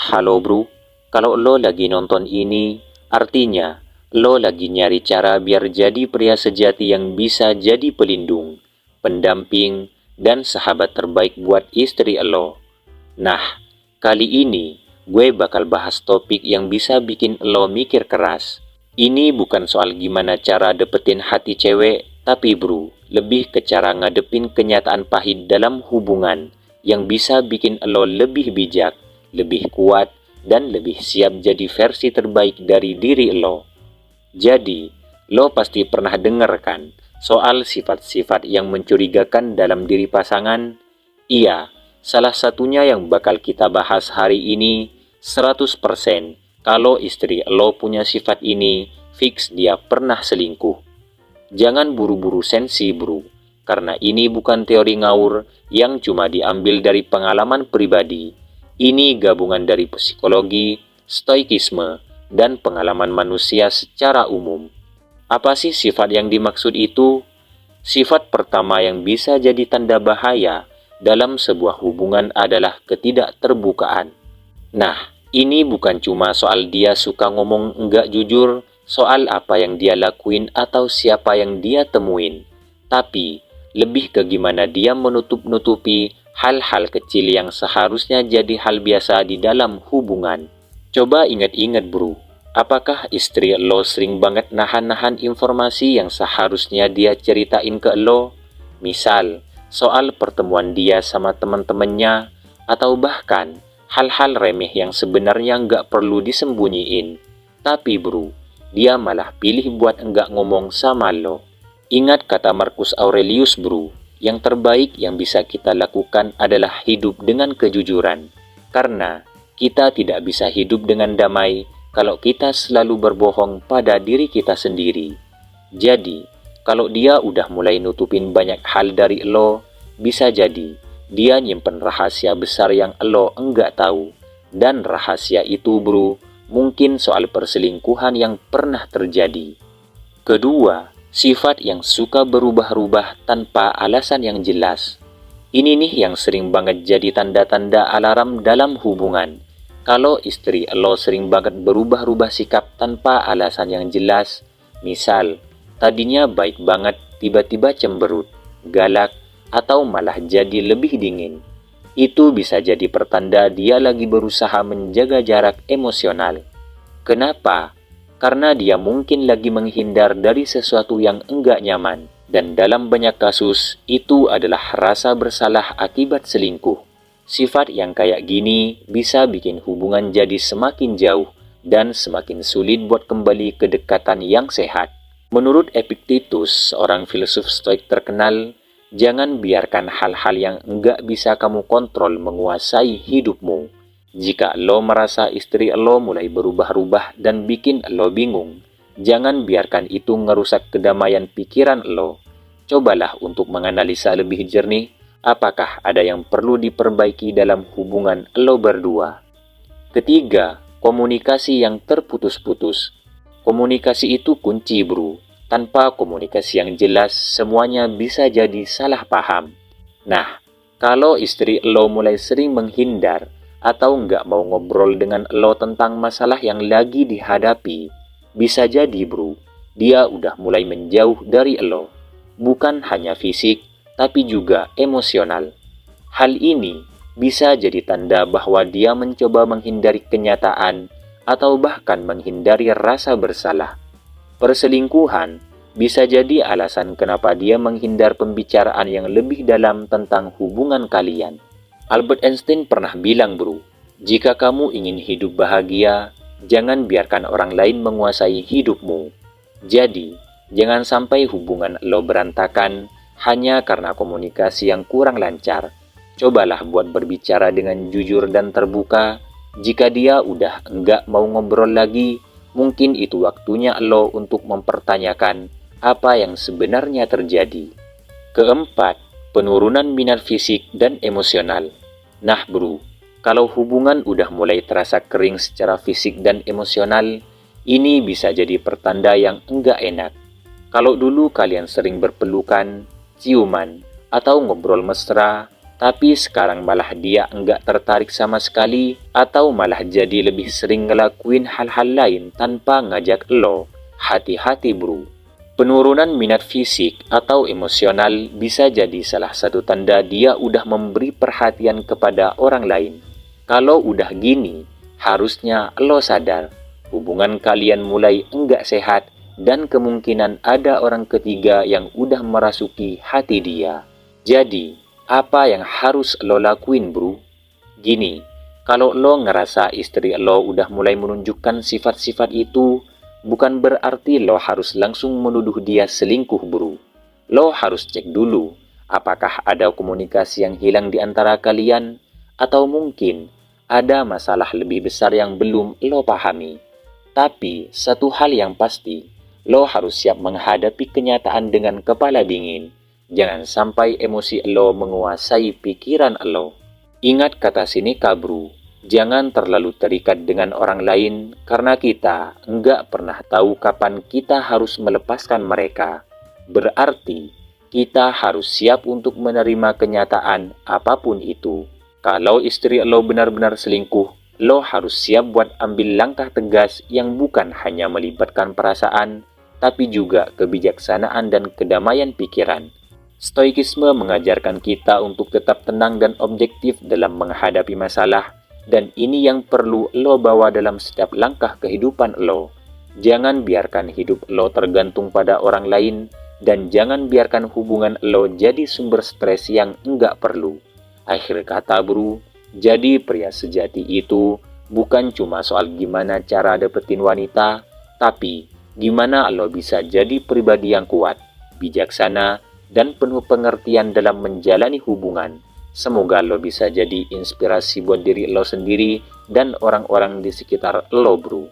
Halo bro, kalau lo lagi nonton ini, artinya lo lagi nyari cara biar jadi pria sejati yang bisa jadi pelindung, pendamping, dan sahabat terbaik buat istri lo. Nah, kali ini gue bakal bahas topik yang bisa bikin lo mikir keras. Ini bukan soal gimana cara dapetin hati cewek, tapi bro, lebih ke cara ngadepin kenyataan pahit dalam hubungan yang bisa bikin lo lebih bijak, lebih kuat, dan lebih siap jadi versi terbaik dari diri lo. Jadi, lo pasti pernah denger kan soal sifat-sifat yang mencurigakan dalam diri pasangan? Iya, salah satunya yang bakal kita bahas hari ini, 100% kalau istri lo punya sifat ini, fix dia pernah selingkuh. Jangan buru-buru sensi bro, karena ini bukan teori ngawur yang cuma diambil dari pengalaman pribadi. Ini gabungan dari psikologi, stoikisme, dan pengalaman manusia secara umum. Apa sih sifat yang dimaksud itu? Sifat pertama yang bisa jadi tanda bahaya dalam sebuah hubungan adalah ketidakterbukaan. Nah, ini bukan cuma soal dia suka ngomong enggak jujur, soal apa yang dia lakuin atau siapa yang dia temuin, tapi lebih ke gimana dia menutup-nutupi hal-hal kecil yang seharusnya jadi hal biasa di dalam hubungan. Coba ingat-ingat bro, apakah istri lo sering banget nahan-nahan informasi yang seharusnya dia ceritain ke lo? Misal, soal pertemuan dia sama teman-temannya, atau bahkan hal-hal remeh yang sebenarnya nggak perlu disembunyiin. Tapi bro, dia malah pilih buat enggak ngomong sama lo. Ingat kata Marcus Aurelius bro, yang terbaik yang bisa kita lakukan adalah hidup dengan kejujuran. Karena kita tidak bisa hidup dengan damai kalau kita selalu berbohong pada diri kita sendiri. Jadi, kalau dia udah mulai nutupin banyak hal dari lo, bisa jadi dia nyimpen rahasia besar yang lo enggak tahu. Dan rahasia itu bro, mungkin soal perselingkuhan yang pernah terjadi. Kedua, sifat yang suka berubah-ubah tanpa alasan yang jelas. Ini nih yang sering banget jadi tanda-tanda alarm dalam hubungan. Kalau istri lo sering banget berubah-ubah sikap tanpa alasan yang jelas, misal, tadinya baik banget, tiba-tiba cemberut, galak, atau malah jadi lebih dingin. Itu bisa jadi pertanda dia lagi berusaha menjaga jarak emosional. Kenapa? Karena dia mungkin lagi menghindar dari sesuatu yang enggak nyaman. Dan dalam banyak kasus, itu adalah rasa bersalah akibat selingkuh. Sifat yang kayak gini bisa bikin hubungan jadi semakin jauh dan semakin sulit buat kembali ke kedekatan yang sehat. Menurut Epictetus, seorang filsuf stoik terkenal, jangan biarkan hal-hal yang enggak bisa kamu kontrol menguasai hidupmu. Jika lo merasa istri lo mulai berubah-ubah dan bikin lo bingung, jangan biarkan itu ngerusak kedamaian pikiran lo. Cobalah untuk menganalisa lebih jernih, apakah ada yang perlu diperbaiki dalam hubungan lo berdua. Ketiga, komunikasi yang terputus-putus. Komunikasi itu kunci bro. Tanpa komunikasi yang jelas, semuanya bisa jadi salah paham. Nah, kalau istri lo mulai sering menghindar atau nggak mau ngobrol dengan lo tentang masalah yang lagi dihadapi, bisa jadi bro, dia udah mulai menjauh dari lo. Bukan hanya fisik, tapi juga emosional. Hal ini bisa jadi tanda bahwa dia mencoba menghindari kenyataan atau bahkan menghindari rasa bersalah. Perselingkuhan bisa jadi alasan kenapa dia menghindar pembicaraan yang lebih dalam tentang hubungan kalian. Albert Einstein pernah bilang bro, jika kamu ingin hidup bahagia, jangan biarkan orang lain menguasai hidupmu. Jadi, jangan sampai hubungan lo berantakan hanya karena komunikasi yang kurang lancar. Cobalah buat berbicara dengan jujur dan terbuka. Jika dia udah enggak mau ngobrol lagi, mungkin itu waktunya lo untuk mempertanyakan apa yang sebenarnya terjadi. Keempat, penurunan minat fisik dan emosional. Nah bro, kalau hubungan udah mulai terasa kering secara fisik dan emosional, ini bisa jadi pertanda yang enggak enak. Kalau dulu kalian sering berpelukan, ciuman, atau ngobrol mesra, Tapi sekarang malah dia enggak tertarik sama sekali atau malah jadi lebih sering ngelakuin hal-hal lain tanpa ngajak lo. Hati-hati bro. Penurunan minat fisik atau emosional bisa jadi salah satu tanda dia udah memberi perhatian kepada orang lain. Kalau udah gini, harusnya lo sadar hubungan kalian mulai enggak sehat dan kemungkinan ada orang ketiga yang udah merasuki hati dia. Jadi, apa yang harus lo lakuin bro? Gini, kalau lo ngerasa istri lo udah mulai menunjukkan sifat-sifat itu, bukan berarti lo harus langsung menuduh dia selingkuh bro. Lo harus cek dulu, apakah ada komunikasi yang hilang di antara kalian, atau mungkin ada masalah lebih besar yang belum lo pahami. Tapi, satu hal yang pasti, lo harus siap menghadapi kenyataan dengan kepala dingin. Jangan sampai emosi lo menguasai pikiran lo. Ingat kata Seneca bro, jangan terlalu terikat dengan orang lain karena kita enggak pernah tahu kapan kita harus melepaskan mereka. Berarti, kita harus siap untuk menerima kenyataan apapun itu. Kalau istri lo benar-benar selingkuh, lo harus siap buat ambil langkah tegas yang bukan hanya melibatkan perasaan, tapi juga kebijaksanaan dan kedamaian pikiran. Stoikisme mengajarkan kita untuk tetap tenang dan objektif dalam menghadapi masalah, dan ini yang perlu lo bawa dalam setiap langkah kehidupan lo. Jangan biarkan hidup lo tergantung pada orang lain, dan jangan biarkan hubungan lo jadi sumber stres yang enggak perlu. Akhir kata bro, jadi pria sejati itu bukan cuma soal gimana cara dapetin wanita, tapi gimana lo bisa jadi pribadi yang kuat, bijaksana, dan penuh pengertian dalam menjalani hubungan. Semoga lo bisa jadi inspirasi buat diri lo sendiri dan orang-orang di sekitar lo bro.